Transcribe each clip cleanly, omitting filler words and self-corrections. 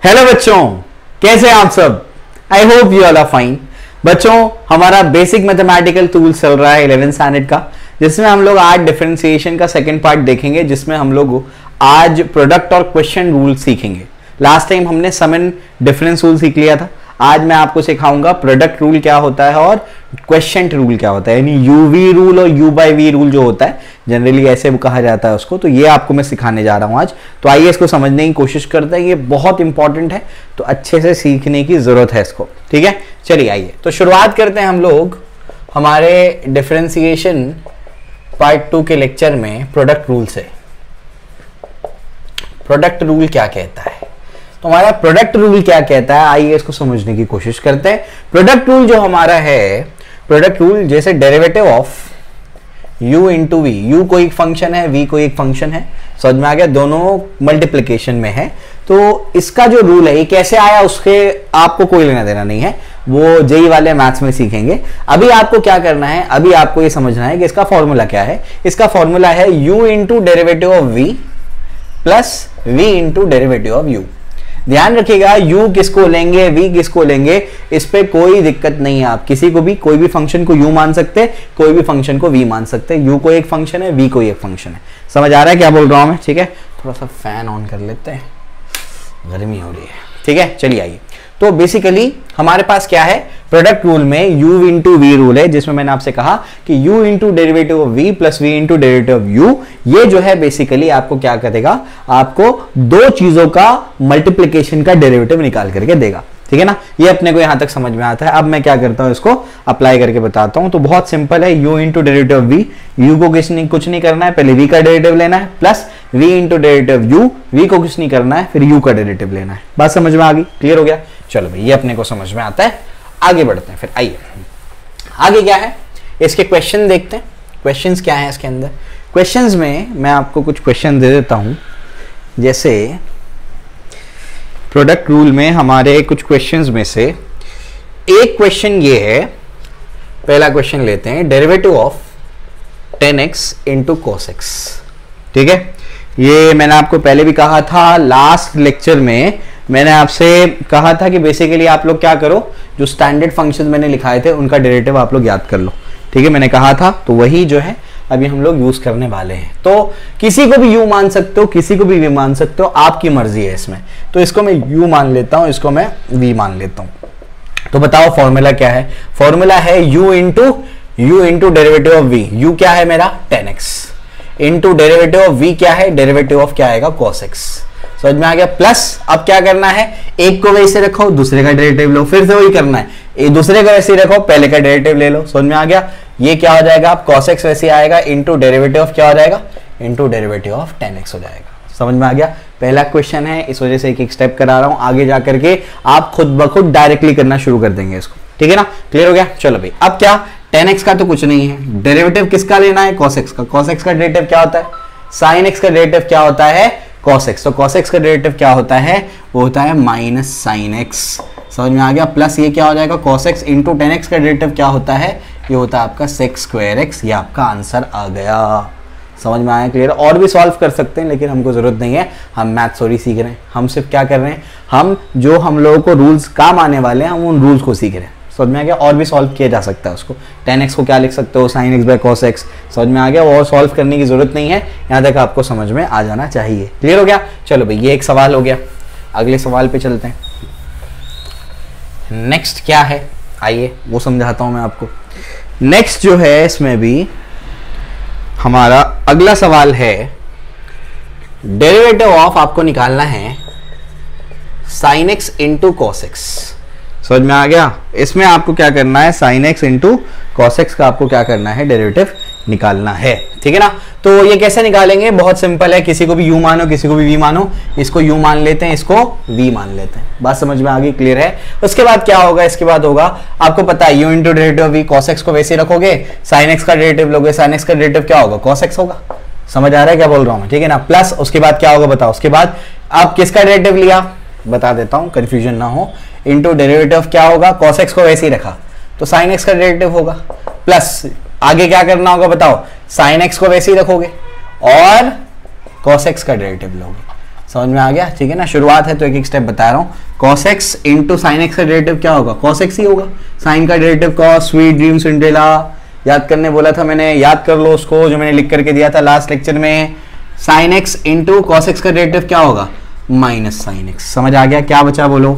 Hello बच्चों, कैसे हैं आप सब? I hope you all are fine. बच्चों, हमारा बेसिक मैथमेटिकल टूल चल रहा है 11th स्टैंडर्ड का, जिसमें हम लोग आज डिफरेंशिएशन का सेकंड पार्ट देखेंगे, जिसमें हम लोग आज प्रोडक्ट और क्वेश्चन रूल सीखेंगे। लास्ट टाइम हमने सम एंड डिफरेंस रूल सीख लिया था। आज मैं आपको सिखाऊंगा प्रोडक्ट रूल क्या होता है और क्वेश्चन रूल क्या होता है, यानी यूवी रूल और यू बाई वी रूल जो होता है, जनरली ऐसे कहा जाता है उसको। तो ये आपको मैं सिखाने जा रहा हूं आज। तो आइए इसको समझने की कोशिश करते हैं। ये बहुत इंपॉर्टेंट है, तो अच्छे से सीखने की जरूरत है इसको। ठीक है, चलिए आइए तो शुरुआत करते हैं हम लोग हमारे डिफरेंशिएशन पार्ट 2 के लेक्चर में प्रोडक्ट रूल से। प्रोडक्ट रूल क्या कहता है, तो हमारा प्रोडक्ट रूल क्या कहता है, आइए इसको समझने की कोशिश करते हैं। प्रोडक्ट रूल जो हमारा है, प्रोडक्ट रूल जैसे derivative of u into v, u कोई एक फंक्शन है, v कोई एक फंक्शन है, समझ में आ गया, दोनों मल्टीप्लिकेशन में है। तो इसका जो रूल है ये कैसे आया उसके आपको कोई लेना देना नहीं है, वो जेई वाले मैथ्स में सीखेंगे। अभी आपको क्या करना है, अभी आपको ये समझना है कि इसका फॉर्मूला क्या है। इसका फॉर्मूला है u into derivative of v plus v into derivative of u। ध्यान रखिएगा, u किसको लेंगे, v किसको लेंगे, इस पे कोई दिक्कत नहीं है। आप किसी को भी, कोई भी फंक्शन को u मान सकते हैं, कोई भी फंक्शन को v मान सकते हैं। u कोई एक फंक्शन है, v कोई एक फंक्शन है। समझ आ रहा है क्या बोल रहा हूं मैं? ठीक है, थोड़ा सा फैन ऑन कर लेते हैं, गर्मी हो रही है। ठीक है, चलिए आइए। तो बेसिकली हमारे पास क्या है, प्रोडक्ट रूल में u इंटू वी रूल है, जिसमें मैंने आपसे कहा कि u into derivative of v plus v into derivative of u, ये जो है बेसिकली आपको क्या करेगा, आपको दो चीजों का मल्टीप्लिकेशन का डेरिवेटिव निकाल करके देगा। ठीक है ना, ये अपने को यहां तक समझ में आता है। अब मैं क्या करता हूं, इसको अप्लाई करके बताता हूं। तो बहुत सिंपल है, u into derivative of v, u को कुछ नहीं करना है, पहले v का डेरिवेटिव लेना है, plus v into derivative of u, v को कुछ नहीं करना है, फिर u का डेरिवेटिव लेना है। बात समझ में आ गई? क्लियर हो गया? चलो भाई, ये अपने को समझ में आता है। आगे बढ़ते हैं फिर। आइए आगे क्या है, इसके क्वेश्चन देखते हैं। क्वेश्चंस क्या है इसके अंदर। क्वेश्चंस में मैं आपको कुछ क्वेश्चन दे देता हूं, जैसे प्रोडक्ट रूल में हमारे कुछ क्वेश्चंस में से एक क्वेश्चन ये है। पहला क्वेश्चन लेते हैं, derivative of 10x into cos x। ठीक है, ये मैंने आपको पहले भी कहा था, लास्ट लेक्चर में मैंने आपसे कहा था कि बेसिकली आप लोग क्या करो, जो स्टैंडर्ड फंक्शन मैंने लिखाए थे उनका डेरिवेटिव आप लोग याद कर लो। ठीक है, मैंने कहा था, तो वही जो है अभी हम लोग यूज करने वाले हैं। तो किसी को भी u मान सकते हो, किसी को भी v मान सकते हो, आपकी मर्जी है इसमें। तो इसको मैं u मान लेता हूं, इसको मैं v मान लेता हूं। तो बताओ फॉर्मूला क्या है। फॉर्मूला है u into derivative of v। u क्या है मेरा 10x, into derivative of v क्या है, डेरिवेटिव ऑफ क्या आएगा cos x। समझ में आ गया? प्लस अब क्या करना है, एक को वैसे रखो, दूसरे का डेरिवेटिव लो, फिर से वही करना है, दूसरे का वैसे रखो, पहले का डेरिवेटिव ले लो। समझ में आ गया? ये क्या हो जाएगा, आप cos x वैसे आएगा, इंटू डेरिवेटिव ऑफ क्या हो जाएगा, इंटू डेरिवेटिव ऑफ 10x हो जाएगा। समझ में आ गया? पहला क्वेश्चन है, इस वजह से एक एक स्टेप करा रहा हूं, आगे जाकर के आप खुद ब खुद डायरेक्टली करना शुरू कर देंगे इसको। ठीक है ना, क्लियर हो गया? चलो भाई, अब क्या, 10x का तो कुछ नहीं है, डेरिवेटिव किसका लेना है, cos x का। cos x का डेरिवेटिव क्या होता है, sin x का डेरिवेटिव क्या होता है, cos x। तो cos x का डेरिवेटिव क्या होता है, वो होता है माइनस sin x। समझ में आ गया? प्लस ये क्या हो जाएगा, cos x इंटू 10x का डेरिवेटिव क्या होता है, ये होता है आपका sec स्क्वायर x। ये आपका आंसर आ गया। समझ में आया? क्लियर? और भी सॉल्व कर सकते हैं, लेकिन हमको जरूरत नहीं है, हम मैथ थोड़ी सीख रहे हैं। हम सिर्फ क्या कर रहे हैं, हम लोगों को रूल्स काम आने वाले हैं, हम उन रूल्स को सीख रहे हैं। समझ में आ गया? और भी सॉल्व किया जा सकता है उसको। 10x को क्या लिख सकते हो, sin x by cos x। समझ में आ गया? और सॉल्व करने की जरूरत नहीं है, यहाँ तक आपको समझ में आ जाना चाहिए। क्लियर हो गया? चलो भाई, ये एक सवाल हो गया। अगले सवाल पे चलते हैं। नेक्स्ट क्या है, आइए वो समझाता हूं मैं आपको। नेक्स्ट जो है, इसमें भी हमारा अगला सवाल है, डेरिवेटिव ऑफ आपको निकालना है sin x into cos x। समझ में आ गया? इसमें आपको क्या करना है, sin x into cos x का आपको क्या करना है, डेरिवेटिव निकालना है। ठीक है ना, तो ये कैसे निकालेंगे, बहुत सिंपल है। किसी को भी u मानो, किसी को भी v मानो। इसको u मान लेते हैं, इसको v मान लेते हैं। बात समझ में आ गई? क्लियर है? उसके बाद क्या होगा, इसके बाद होगा, आपको पता है u into derivative v, cos x को वैसे रखोगे, sin x का डेरिवेटिव लोगे, sin x का डेरिवेटिव क्या होगा, cos x होगा। समझ आ रहा है क्या बोल रहा हूं मैं? ठीक है ना। प्लस उसके बाद क्या होगा बताओ, उसके बाद आप किसका डेरिवेटिव लिया, बता देता हूं, कंफ्यूजन ना हो। इंटू डेरिवेटिव क्या होगा, cos x को वैसे ही रखा, तो sin x का डेरिवेटिव होगा। प्लस आगे क्या करना होगा बताओ, sin x को वैसे ही रखोगे और cos x का डेरिवेटिव लोगे। समझ में आ गया, ठीक है ना। शुरुआत है तो एक एक स्टेप बता रहा हूँ। cos x into sine x का डेरिवेटिव क्या होगा, cos x ही होगा। साइन का derivative cos, sweet dream Cinderella याद करने बोला था मैंने, याद कर लो उसको जो मैंने लिख करके दिया था लास्ट लेक्चर में। Sine x into cos x का डेरिवेटिव क्या होगा, माइनस साइन एक्स। समझ आ गया, क्या बचा बोलो,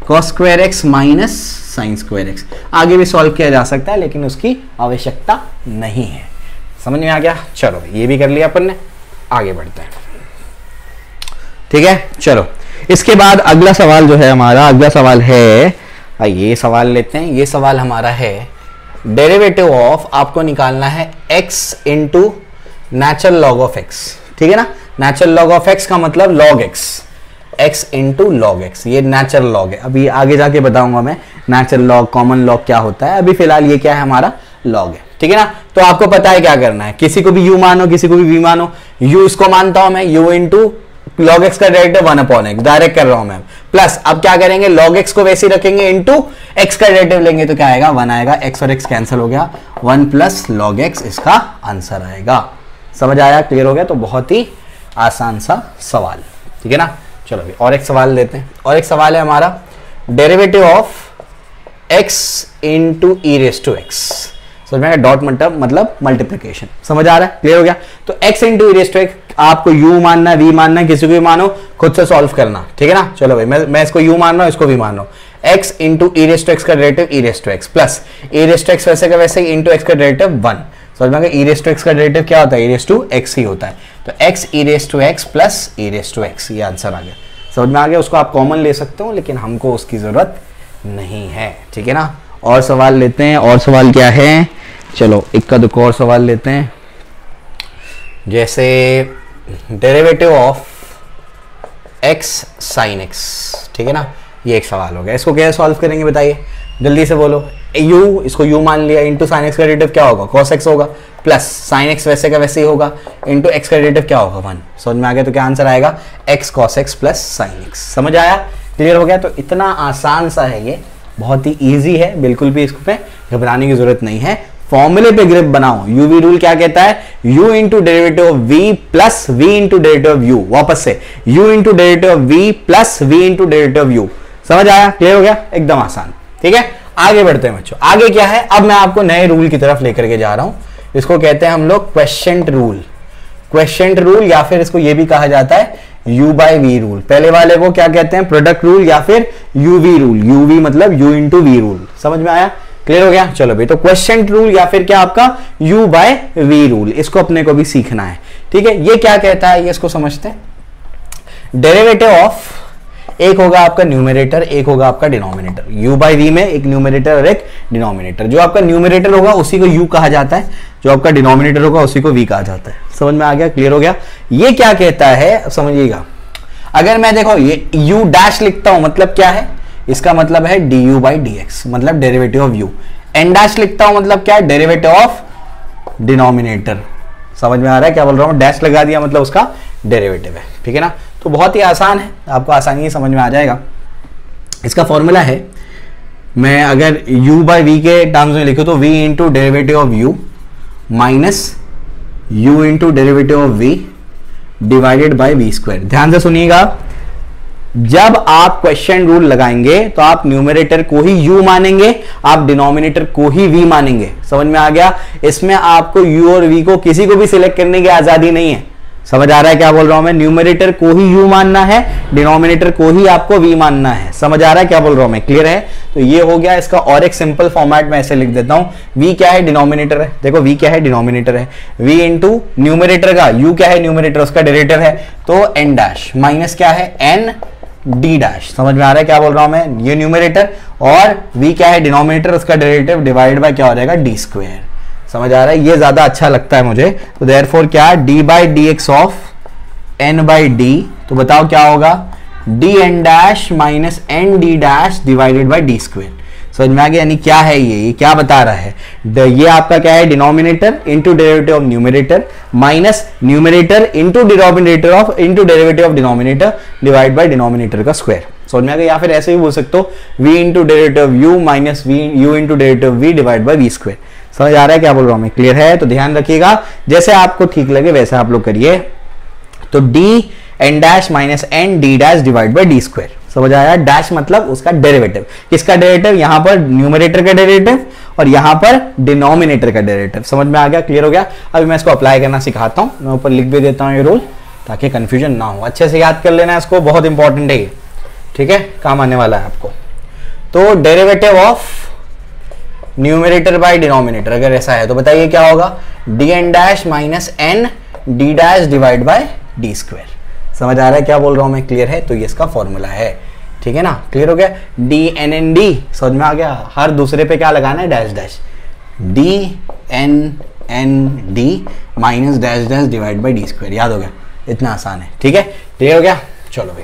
cos square x minus sign square x. आगे भी सॉल्व किया जा सकता है लेकिन उसकी आवश्यकता नहीं है। समझ में आ गया, चलो ये भी कर लिया अपन ने, आगे बढ़ते हैं, ठीक है। चलो इसके बाद अगला सवाल जो है हमारा, अगला सवाल है, ये सवाल लेते हैं। ये सवाल हमारा है डेरिवेटिव ऑफ, आपको निकालना है x into natural log of x, ठीक है ना। नेचुरल लॉग ऑफ x का मतलब log x, x into log x, ये नेचुरल लॉग है। अभी आगे जाके बताऊंगा मैं नेचुरल लॉग, कॉमन लॉग क्या होता है। अभी फिलहाल ये क्या है, हमारा लॉग है, ठीक है ना। तो आपको पता है क्या करना है, किसी को भी u मानो, किसी को भी v मानो। u इसको मानता हूं मैं, u इंटू लॉग एक्स का डेरिवेटिव 1/x, डायरेक्ट कर रहा हूं मैं। प्लस अब क्या करेंगे, लॉग एक्स को वैसे ही रखेंगे, इंटू एक्स का डेरिवेटिव लेंगे तो क्या आएगा, 1 आएगा। एक्स और एक्स कैंसिल हो गया, 1 प्लस लॉग एक्स इसका आंसर आएगा। समझ आया, क्लियर हो गया। तो बहुत ही आसान सा सवाल, ठीक है ना। चलो अभी और एक सवाल लेते हैं। और एक सवाल है हमारा derivative of x into e raise to x. समझ में, डॉट मतलब मल्टीप्लिकेशन। समझ आ रहा है, क्लियर हो गया। तो x into e raise to x, आपको u मानना, v मानना, किसी को भी मानो, खुद से सॉल्व करना, ठीक है ना। चलो भाई मैं इसको u मान रहा हूं, इसको भी मान रहा हूं। x into e raise to x का derivative e raise to x, plus e raise to x वैसे का वैसे ही इंटू एक्स का डेरिवेटिव 1। समझ में आ गया, ई रेस टू एक्स का डेरिवेटिव क्या होता है, ई रेस टू एक्स ही होता है। तो x e raise to x plus e raise to x, ये आंसर आ गया। समझ में आ गया, उसको आप कॉमन ले सकते हो लेकिन हमको उसकी जरूरत नहीं है, ठीक है ना। और सवाल लेते हैं। और सवाल क्या है, चलो इक्का दुक्का और सवाल लेते हैं। जैसे derivative of x sine x, ठीक है ना। ये एक सवाल हो गया, इसको कैसे सॉल्व करेंगे बताइए, जल्दी से बोलो। u, इसको u मान लिया, इंटू साइन एक्स का डेरिवेटिव क्या होगा, cos x होगा, प्लस साइन एक्स वैसे का वैसे ही होगा, इंटू एक्स का डेरिवेटिव क्या होगा, 1। समझ में आ गया, तो क्या आंसर आएगा, x cos x plus sine x. समझ आया, क्लियर हो गया। तो इतना आसान सा है ये, बहुत ही ईजी है, बिल्कुल भी इसको पे घबराने की जरूरत नहीं है। फॉर्मूले पे ग्रिप बनाओ। यूवी रूल क्या कहता है, u into derivative of v plus v into derivative of u। वापस से u into derivative of v plus v into derivative of u। समझ आया, क्लियर हो गया, एकदम आसान, ठीक है। आगे बढ़ते हैं बच्चों। आगे क्या है, अब मैं आपको नए रूल की तरफ लेकर के जा रहा हूं। इसको कहते हैं हम लोग क्वेश्चंट रूल। क्वेश्चंट रूल या फिर इसको ये भी कहा जाता है u बाय v रूल। पहले वाले को क्या कहते हैं, प्रोडक्ट रूल या फिर uv रूल। uv मतलब u इंटू v रूल। समझ में आया, क्लियर हो गया। चलो भाई, तो क्वेश्चंट रूल या फिर क्या आपका u बाय v रूल, इसको अपने को भी सीखना है, ठीक है। ये क्या कहता है, ये इसको समझते हैं। डेरिवेटिव ऑफ, एक होगा आपका न्यूमरेटर, एक होगा आपका डिनोमिनेटर। u बाय v में एक न्यूमरेटर और एक डिनोमिनेटर। जो आपका न्यूमरेटर होगा उसी को u कहा जाता है, जो आपका डिनोमिनेटर होगा उसी को v कहा जाता है। समझ में आ गया, क्लियर हो गया। ये क्या कहता है समझिएगा, अगर मैं देखो ये u डैश लिखता हूं मतलब क्या है, इसका मतलब है du बाई dx, मतलब derivative of u। n dash लिखता हूं मतलब क्या है, डेरिवेटिव ऑफ डिनोमिनेटर। समझ में आ रहा है क्या बोल रहा हूं, डैश लगा दिया मतलब उसका डेरिवेटिव है, ठीक है ना। तो बहुत ही आसान है, आपको आसानी से समझ में आ जाएगा। इसका फॉर्मूला है, मैं अगर u बाई v के टर्म्स में लिखूं तो v into derivative of u minus u into derivative of v divided by v square. ध्यान से सुनिएगा, जब आप क्वेश्चन रूल लगाएंगे तो आप न्यूमरेटर को ही u मानेंगे, आप डिनोमिनेटर को ही v मानेंगे। समझ में आ गया, इसमें आपको u और v को किसी को भी सिलेक्ट करने की आजादी नहीं है। समझ आ रहा है क्या बोल रहा हूं मैं, न्यूमरेटर को ही u मानना है, डिनोमिनेटर को ही आपको v मानना है। समझ आ रहा है क्या बोल रहा हूं मैं, क्लियर है। तो ये हो गया इसका। और एक सिंपल फॉर्मेट में ऐसे लिख देता हूं, v क्या है, डिनोमिनेटर है। देखो v क्या है, डिनोमिनेटर है। v इंटू न्यूमरेटर का u क्या है, न्यूमरेटर उसका डेरिवेटिव है, तो n डैश माइनस क्या है, n d डैश। समझ में आ रहा है क्या बोल रहा हूं मैं, ये न्यूमरेटर और v क्या है, डिनोमिनेटर उसका डेरिवेटिव डिवाइड बाय क्या हो जाएगा, d स्क्वायर। समझ आ रहा है, ये ज्यादा अच्छा लगता है मुझे। तो देयरफॉर क्या, d by d x of n by d, तो बताओ क्या होगा, d n dash minus n d dash divided by d square. समझ में आ गया, यानी क्या है ये क्या बता रहा है, ये आपका क्या है, denominator into derivative of numerator minus numerator into denominator of into derivative of denominator divide by denominator का स्क्वायर। समझ में आ गया। या फिर ऐसे भी बोल सकते हो, v into derivative of u minus u into derivative of v divide by v square. समझ आ रहा है क्या बोल रहा हूं मैं, क्लियर है। तो ध्यान रखिएगा, जैसे आपको ठीक लगे वैसे आप लोग करिए। तो d n dash minus n d dash divide by d square. समझ आया? डैश मतलब उसका डेरिवेटिव। किसका डेरिवेटिव? यहां पर न्यूमरेटर का डेरिवेटिव और यहां पर डिनोमिनेटर का डेरिवेटिव। समझ में आ गया? क्लियर हो गया? अभी मैं इसको अप्लाई करना सिखाता हूं, मैं ऊपर लिख भी देता हूं ये रूल ताकि कंफ्यूजन ना हो। अच्छे से याद कर लेना इसको, बहुत इंपॉर्टेंट है ये, ठीक है, काम आने वाला है आपको। तो derivative of numerator by denominator अगर ऐसा है तो बताइए क्या होगा? D n dash minus n d dash divide by d square. समझ आ रहा है क्या बोल रहा हूं मैं? क्लियर है? तो ये इसका फॉर्मूला है, ठीक है ना? क्लियर हो गया? डी एन एन डी, समझ में आ गया? हर दूसरे पे क्या लगाना है? Dash dash, d n n d minus dash dash divide by d square. याद हो गया? इतना आसान है, ठीक है? क्लियर हो गया? चलो भाई,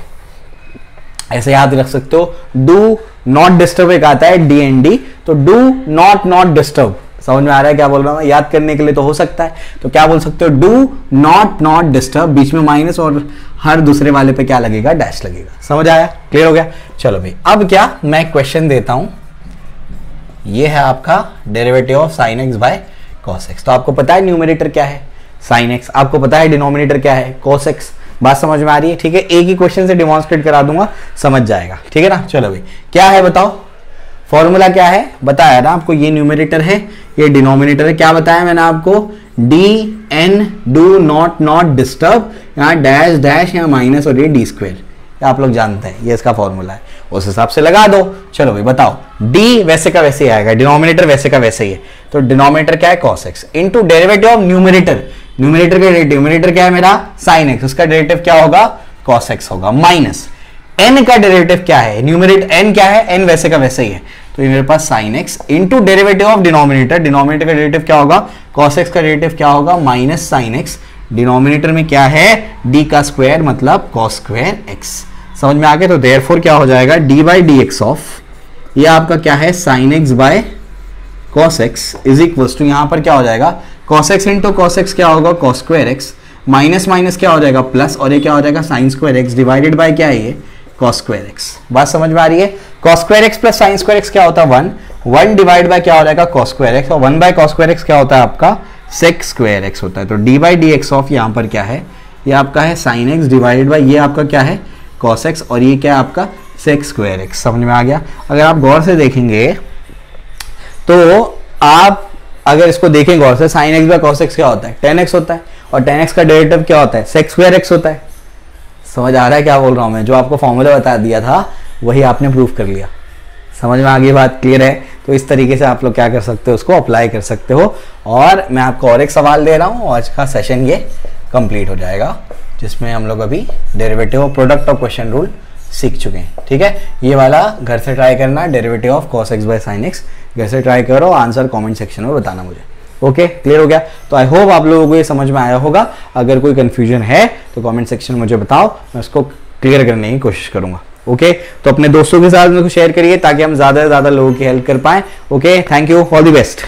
ऐसे याद रख सकते हो। डू नॉट डिस्टर्ब एक आता है डी एन डी, तो डू नॉट डिस्टर्ब। समझ में आ रहा है क्या बोल रहा हूं? याद करने के लिए तो हो सकता है, तो क्या बोल सकते हो? डू नॉट डिस्टर्ब, बीच में माइनस और हर दूसरे वाले पे क्या लगेगा? डैश लगेगा। समझ आया? क्लियर हो गया? चलो भाई, अब क्या मैं क्वेश्चन देता हूं। ये है आपका derivative of sine x by cos x. तो आपको पता है न्यूमरेटर क्या है? Sine x. आपको पता है डिनोमिनेटर क्या है? Cos x. बात समझ में आ रही है? ठीक है, एक ही क्वेश्चन से डिमॉन्स्ट्रेट करा दूंगा, समझ जाएगा, ठीक है ना? चलो भाई, क्या है बताओ? फॉर्मूला क्या है? बताया ना आपको, ये न्यूमरेटर है, ये डिनोमिनेटर है। क्या बताया मैंने आपको? D n do not disturb, यहाँ डैश डैश, यहाँ माइनस और ये डी स्क्वायर, आप लोग जानते हैं, ये इसका फॉर्मूला है, उस हिसाब से लगा दो। चलो भाई बताओ, डी वैसे का वैसे ही आएगा, डिनोमिनेटर वैसे का वैसे ही है, तो डिनोमिनेटर क्या है? Cos x into derivative of numerator. Numerator का न्यूमरेटर क्या है मेरा? साइन एक्स, उसका डेरिवेटिव क्या होगा? कॉस एक्स होगा, माइनस एन का डेरिवेटिव क्या है? न्यूमरेटर एन क्या है? एन वैसे का वैसे ही है, तो ये मेरे पास sine x into derivative of denominator. Denominator का डेरिवेटिव क्या होगा? कॉस एक्स का डेरिवेटिव क्या होगा? Minus sine x. डिनोमिनेटर में क्या है? डी का स्क्वायर मतलब कॉस स्क्वायर एक्स। समझ में आ गया? तो देयरफॉर क्या हो जाएगा? D by d x of, ये आपका क्या है? Sine x by cos x is equals to, यहां पर क्या हो जाएगा? Cos x into cos x क्या होगा? Cos square x, minus minus क्या हो जाएगा? प्लस, और ये क्या हो जाएगा? Sine square x divided by क्या है? ये कॉस स्क्वायर एक्स। बात समझ में आ रही है? Cos square x plus sign square x क्या होता है? 1 1 डिवाइड बाय क्या हो जाएगा? कॉस स्क्वायर एक्स, और 1 बाय कॉस स्क्वायर एक्स क्या होता है आपका? सेक स्क्वायर एक्स होता है। तो D by d x of यहां पर क्या है? ये आपका है साइन एक्स डिवाइडेड बाय ये आपका क्या है? कॉस एक्स, और ये क्या है आपका? Sec square x. समझ में आ गया? अगर आप गौर से देखेंगे तो आप अगर इसको देखें गौर से, sign x by cos x क्या होता है? tan x होता है, और tan x का डेरिवेटिव क्या होता है? सेक स्क्वायर एक्स होता है। समझ आ रहा है क्या बोल रहा हूं मैं? जो आपको फॉर्मूला बता दिया था वही आपने प्रूव कर लिया। समझ में आ गई बात? क्लियर है? तो इस तरीके से आप लोग क्या कर सकते हो? उसको अप्लाई कर सकते हो। और मैं आपको और एक सवाल दे रहा हूं, आज का सेशन ये कंप्लीट हो जाएगा, जिसमें हम लोग अभी derivative of product of question rule सीख चुके हैं, ठीक है? ये वाला घर से ट्राई करना, derivative of cos x by sine x, घर से ट्राई करो, आंसर कमेंट सेक्शन में बताना मुझे। ओके, क्लियर हो गया? तो आई होप आप लोगों को ये समझ में आया होगा। अगर कोई कंफ्यूजन है तो कमेंट सेक्शन में मुझे बताओ, मैं उसको क्लियर करने की कोशिश करूंगा। ओके, तो अपने दोस्तों के साथ मेरे को शेयर करिए ताकि हम ज्यादा से ज्यादा लोगों की हेल्प कर पाए। Okay, thank you, all the best.